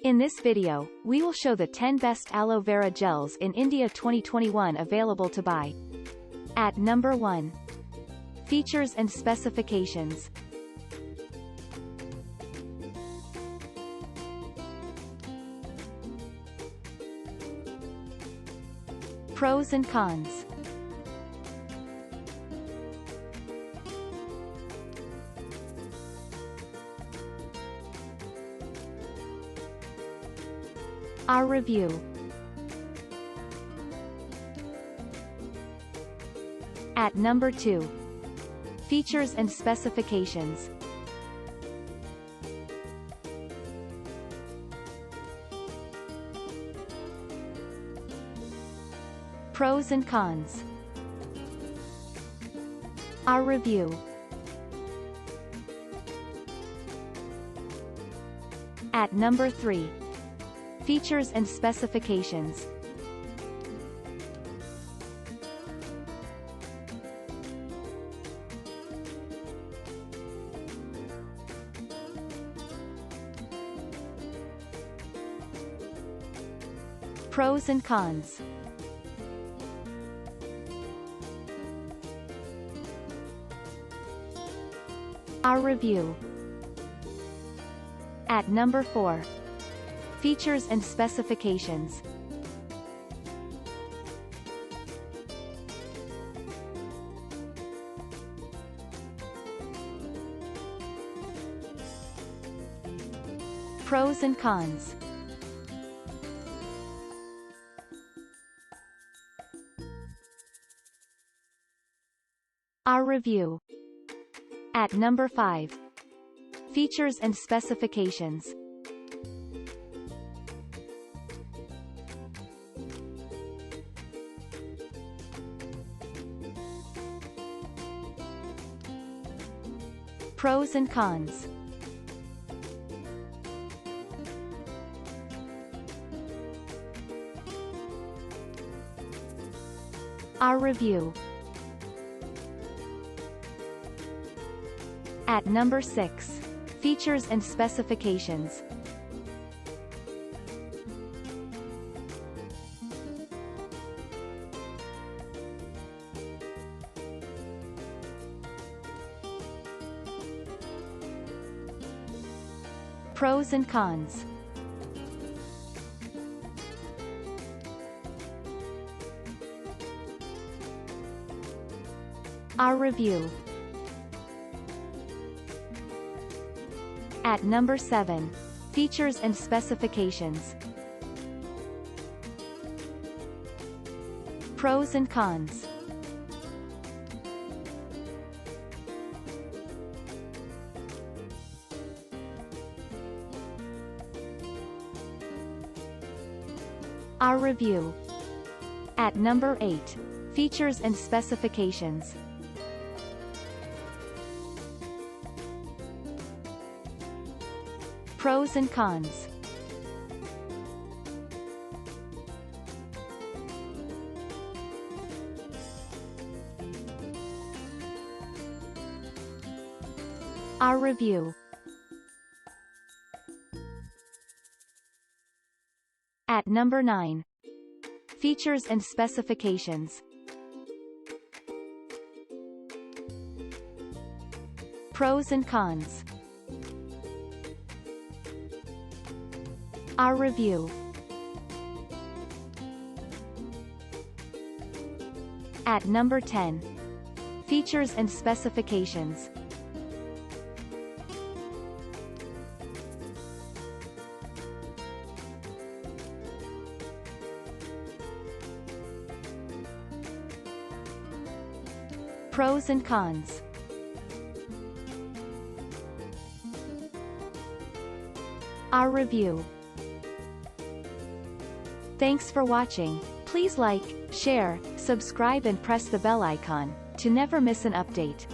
In this video, we will show the 10 best aloe vera gels in India 2021 available to buy. At number 1. Features and specifications. Pros and cons. Our review. At number 2. Features and specifications. Pros and cons. Our review. At number 3. Features and specifications. Pros and cons. Our review. At number 4. Features and specifications. Pros and cons. Our review. At number 5. Features and specifications. Pros and cons. Our review. At number 6. Features and specifications. Pros and cons. Our review. At number 7. Features and specifications. Pros and cons. Our review. At number 8. Features and specifications. Pros and cons. Our review. At number 9. Features and specifications. Pros and cons. Our review. At number 10. Features and specifications. Pros and cons. Our review. Thanks for watching. Please like, share, subscribe and press the bell icon to never miss an update.